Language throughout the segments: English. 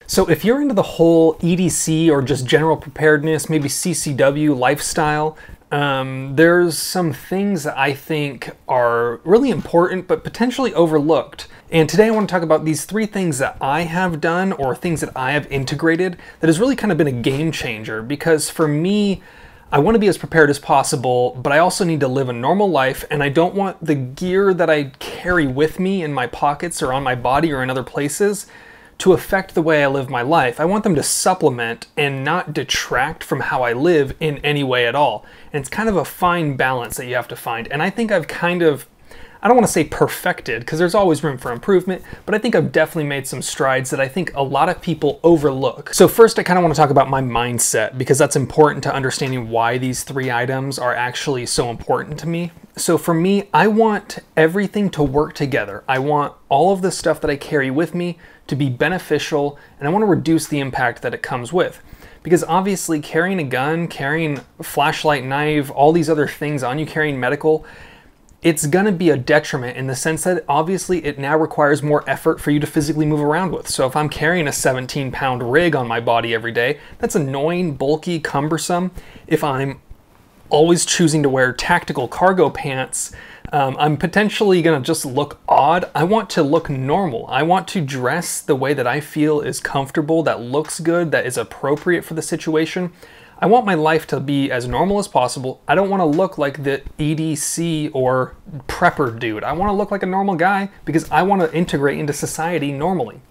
So if you're into the whole EDC or just general preparedness, maybe CCW lifestyle, there's some things that I think are really important but potentially overlooked. And today I want to talk about these 3 things that I have done, or things that I have integrated, that has really kind of been a game changer. Because for me, I want to be as prepared as possible, but I also need to live a normal life, and I don't want the gear that I carry with me in my pockets or on my body or in other places to affect the way I live my life. I want them to supplement and not detract from how I live in any way at all. And it's kind of a fine balance that you have to find. And I think I've kind of, I don't want to say perfected, because there's always room for improvement, but I think I've definitely made some strides that I think a lot of people overlook. So first, I kind of want to talk about my mindset, because that's important to understanding why these 3 items are actually so important to me. So for me, I want everything to work together. I want all of the stuff that I carry with me to be beneficial, and I want to reduce the impact that it comes with. Because obviously carrying a gun, carrying a flashlight, knife, all these other things on you, carrying medical, it's gonna be a detriment in the sense that obviously it now requires more effort for you to physically move around with. So if I'm carrying a 17-pound rig on my body every day, that's annoying, bulky, cumbersome. If I'm always choosing to wear tactical cargo pants, I'm potentially gonna just look odd. I want to look normal. I want to dress the way that I feel is comfortable, that looks good, that is appropriate for the situation. I want my life to be as normal as possible. I don't want to look like the EDC or prepper dude. I want to look like a normal guy because I want to integrate into society normally.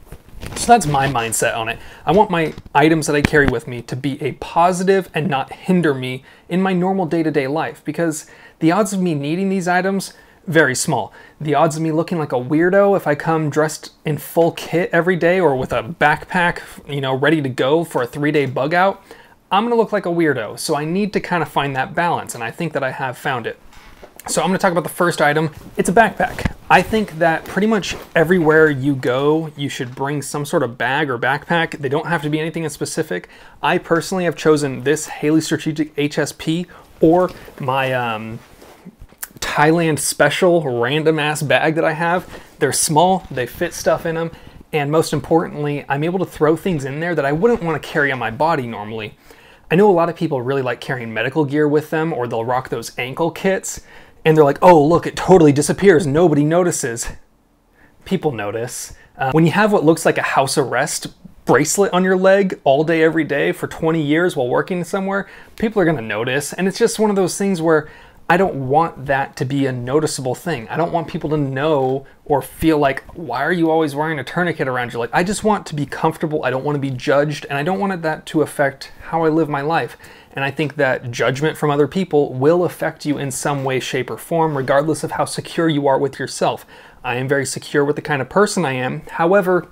So that's my mindset on it. I want my items that I carry with me to be a positive and not hinder me in my normal day-to-day life, because the odds of me needing these items, very small. The odds of me looking like a weirdo if I come dressed in full kit every day or with a backpack, you know, ready to go for a 3-day bug out, I'm gonna look like a weirdo. So I need to kind of find that balance, and I think that I have found it. So I'm gonna talk about the first item. It's a backpack. I think that pretty much everywhere you go, you should bring some sort of bag or backpack. They don't have to be anything in specific. I personally have chosen this Haley Strategic HSP or my Thailand special random ass bag that I have. They're small, they fit stuff in them, and most importantly, I'm able to throw things in there that I wouldn't want to carry on my body normally. I know a lot of people really like carrying medical gear with them, or they'll rock those ankle kits, and they're like, oh look, it totally disappears, nobody notices. People notice. When you have what looks like a house arrest bracelet on your leg all day every day for 20 years while working somewhere, people are gonna notice, and it's just one of those things where I don't want that to be a noticeable thing. I don't want people to know or feel like, why are you always wearing a tourniquet around your leg? I just want to be comfortable. I don't want to be judged, and I don't want that to affect how I live my life. And I think that judgment from other people will affect you in some way, shape, or form, regardless of how secure you are with yourself. I am very secure with the kind of person I am. However,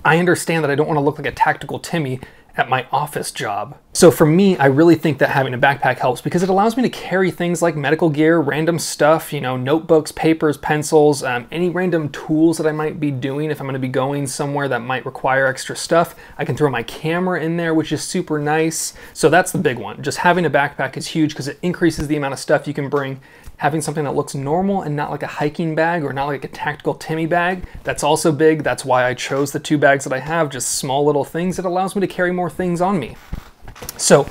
I understand that I don't want to look like a tactical Timmy at my office job. So for me, I really think that having a backpack helps because it allows me to carry things like medical gear, random stuff, you know, notebooks, papers, pencils, any random tools that I might be doing if I'm going to be going somewhere that might require extra stuff. I can throw my camera in there, which is super nice. So that's the big one. Just having a backpack is huge because it increases the amount of stuff you can bring. Having something that looks normal and not like a hiking bag or not like a tactical Timmy bag, that's also big. That's why I chose the 2 bags that I have, just small little things. It allows me to carry more things on me. So,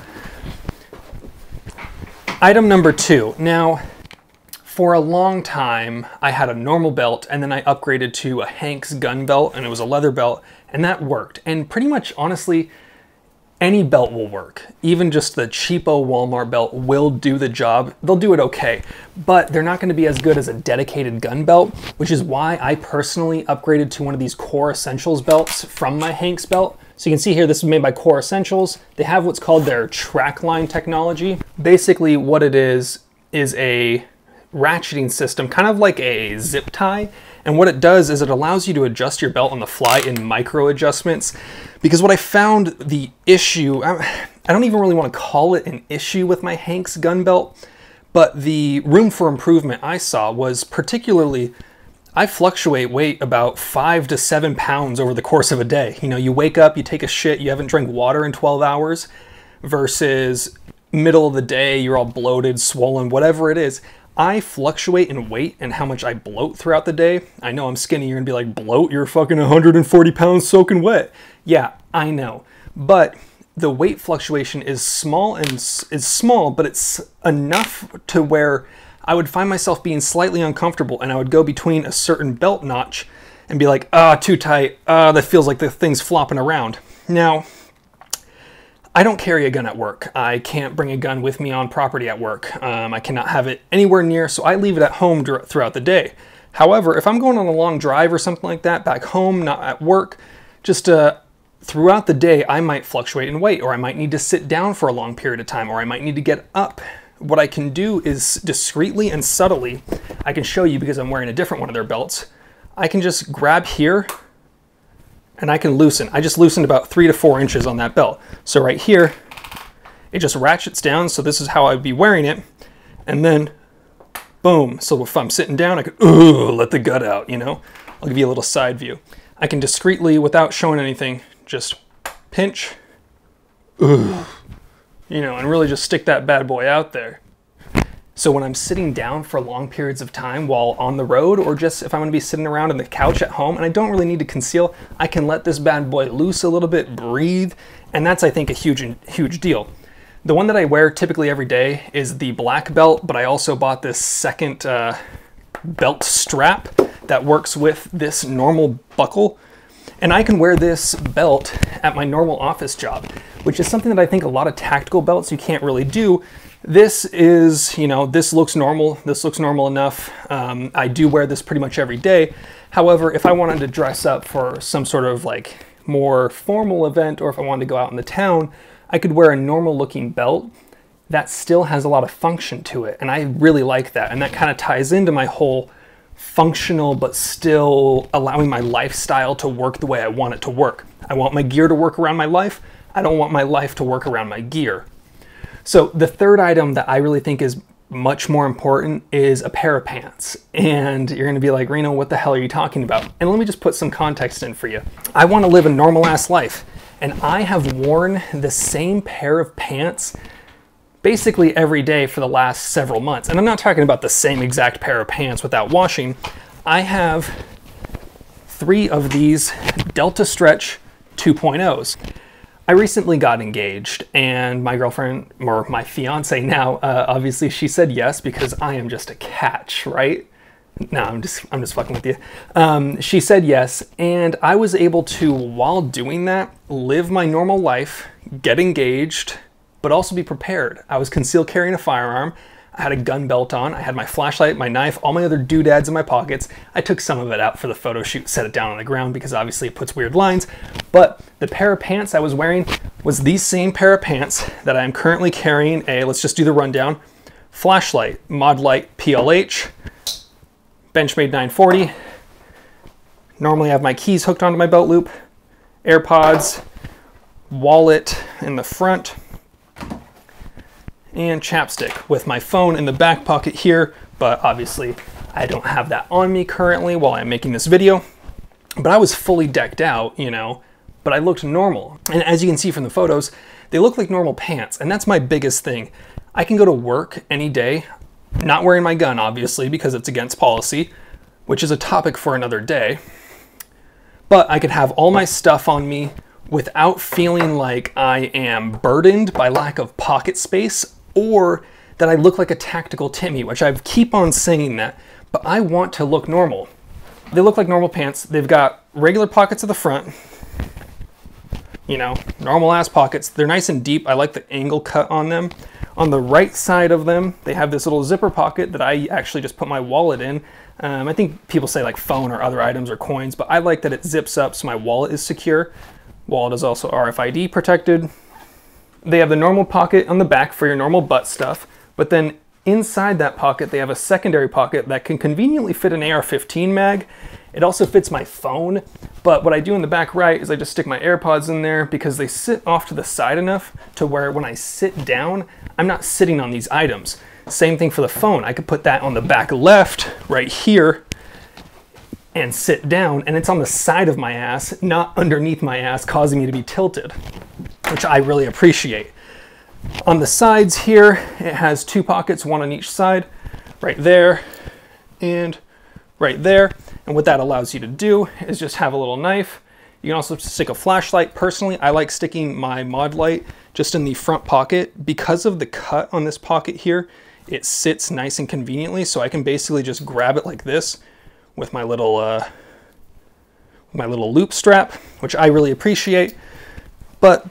item number 2. Now, for a long time, I had a normal belt and then I upgraded to a Hank's gun belt, and it was a leather belt, and that worked. And pretty much, honestly, any belt will work. Even just the cheapo Walmart belt will do the job. They'll do it okay, but they're not gonna be as good as a dedicated gun belt, which is why I personally upgraded to one of these Core Essentials belts from my Hank's belt. So you can see here, this is made by Core Essentials. They have what's called their track line technology. Basically what it is a ratcheting system, kind of like a zip tie. And what it does is it allows you to adjust your belt on the fly in micro adjustments. Because what I found the issue, I don't even really want to call it an issue with my Hank's gun belt, but the room for improvement I saw was particularly, I fluctuate weight about 5 to 7 pounds over the course of a day. You know, you wake up, you take a shit, you haven't drank water in 12 hours, versus middle of the day, you're all bloated, swollen, whatever it is. I fluctuate in weight and how much I bloat throughout the day. I know I'm skinny, you're gonna be like, bloat? You're fucking 140 pounds soaking wet. Yeah, I know, but the weight fluctuation is small but it's enough to where I would find myself being slightly uncomfortable, and I would go between a certain belt notch and be like, ah, too tight. That feels like the thing's flopping around. Now, I don't carry a gun at work. I can't bring a gun with me on property at work. I cannot have it anywhere near, so I leave it at home throughout the day. However, if I'm going on a long drive or something like that, back home, not at work, just throughout the day, I might fluctuate in weight, or I might need to sit down for a long period of time, or I might need to get up. What I can do is discreetly and subtly, I can show you because I'm wearing a different one of their belts, I can just grab here and I can loosen. I just loosened about 3 to 4 inches on that belt. So right here, it just ratchets down. So this is how I'd be wearing it. And then boom. So if I'm sitting down, I could let the gut out, you know? I'll give you a little side view. I can discreetly, without showing anything, just pinch, you know, and really just stick that bad boy out there. So when I'm sitting down for long periods of time while on the road, or just if I'm gonna be sitting around on the couch at home and I don't really need to conceal, I can let this bad boy loose a little bit, breathe, and that's, I think, a huge deal. The one that I wear typically every day is the black belt, but I also bought this second belt strap that works with this normal buckle. And I can wear this belt at my normal office job, which is something that I think a lot of tactical belts you can't really do. This is, you know, this looks normal. This looks normal enough. I do wear this pretty much every day. However, if I wanted to dress up for some sort of like more formal event, or if I wanted to go out in the town, I could wear a normal looking belt that still has a lot of function to it. And I really like that. And that kind of ties into my whole functional, but still allowing my lifestyle to work the way I want it to work. I want my gear to work around my life. I don't want my life to work around my gear. So the third item that I really think is much more important is a pair of pants. And you're gonna be like, Reno, what the hell are you talking about? And let me just put some context in for you. I wanna live a normal ass life. And I have worn the same pair of pants basically every day for the last several months. And I'm not talking about the same exact pair of pants without washing. I have 3 of these Delta Stretch 2.0s. I recently got engaged, and my girlfriend, or my fiance now, obviously she said yes because I am just a catch, right? No, I'm just fucking with you. She said yes, and I was able to, while doing that, live my normal life, get engaged, but also be prepared. I was concealed carrying a firearm. I had a gun belt on. I had my flashlight, my knife, all my other doodads in my pockets. I took some of it out for the photo shoot, set it down on the ground because obviously it puts weird lines. But the pair of pants I was wearing was these same pair of pants that I am currently carrying a, let's just do the rundown, flashlight, Mod Light PLH, Benchmade 940. Normally I have my keys hooked onto my belt loop, AirPods, wallet in the front, and chapstick with my phone in the back pocket here, but obviously I don't have that on me currently while I'm making this video. But I was fully decked out, you know, but I looked normal. And as you can see from the photos, they look like normal pants, and that's my biggest thing. I can go to work any day, not wearing my gun, obviously, because it's against policy, which is a topic for another day. But I could have all my stuff on me without feeling like I am burdened by lack of pocket space, or that I look like a tactical Timmy, which I keep on saying that, but I want to look normal. They look like normal pants. They've got regular pockets at the front, you know, normal ass pockets. They're nice and deep. I like the angle cut on them. On the right side of them, they have this little zipper pocket that I actually just put my wallet in. I think people say like phone or other items or coins, but I like that it zips up so my wallet is secure. Wallet is also RFID protected. They have the normal pocket on the back for your normal butt stuff, but then inside that pocket, they have a secondary pocket that can conveniently fit an AR-15 mag. It also fits my phone, but what I do in the back right is I just stick my AirPods in there because they sit off to the side enough to where when I sit down, I'm not sitting on these items. Same thing for the phone. I could put that on the back left right here and sit down, and it's on the side of my ass, not underneath my ass, causing me to be tilted, which I really appreciate. On the sides here, it has 2 pockets, one on each side, right there and right there. And what that allows you to do is just have a little knife You can also stick a flashlight. Personally, I like sticking my mod light just in the front pocket. Because of the cut on this pocket here, it sits nice and conveniently, so I can basically just grab it like this with my little loop strap, which I really appreciate. But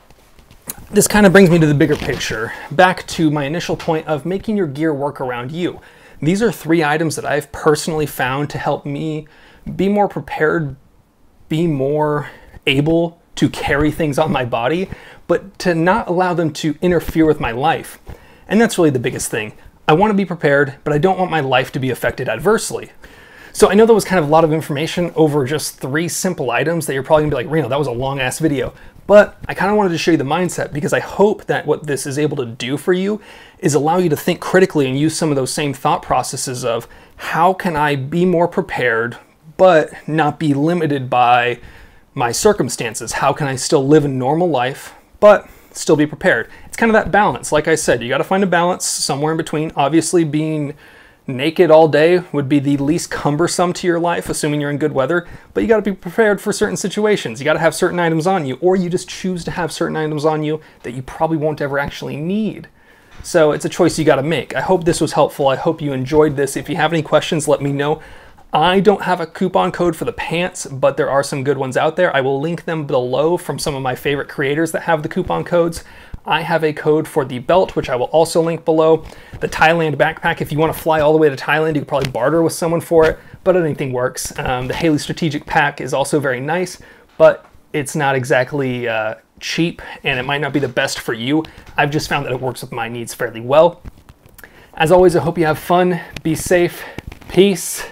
this kind of brings me to the bigger picture, back to my initial point of making your gear work around you. These are 3 items that I've personally found to help me be more prepared, be more able to carry things on my body, but to not allow them to interfere with my life. And that's really the biggest thing. I want to be prepared, but I don't want my life to be affected adversely. So I know that was kind of a lot of information over just 3 simple items that you're probably gonna be like, Reno, that was a long ass video. But I kind of wanted to show you the mindset, because I hope that what this is able to do for you is allow you to think critically and use some of those same thought processes of how can I be more prepared, but not be limited by my circumstances? How can I still live a normal life, but still be prepared? It's kind of that balance. Like I said, you got to find a balance somewhere in between. Obviously, being naked all day would be the least cumbersome to your life, assuming you're in good weather, but you got to be prepared for certain situations. You got to have certain items on you, or you just choose to have certain items on you that you probably won't ever actually need. So it's a choice you got to make. I hope this was helpful. I hope you enjoyed this. If you have any questions, let me know. I don't have a coupon code for the pants, but there are some good ones out there. I will link them below from some of my favorite creators that have the coupon codes. I have a code for the belt, which I will also link below. The Thailand backpack, if you want to fly all the way to Thailand, you could probably barter with someone for it, but anything works. The Haley Strategic Pack is also very nice, but it's not exactly cheap, and it might not be the best for you. I've just found that it works with my needs fairly well. As always, I hope you have fun, be safe, peace.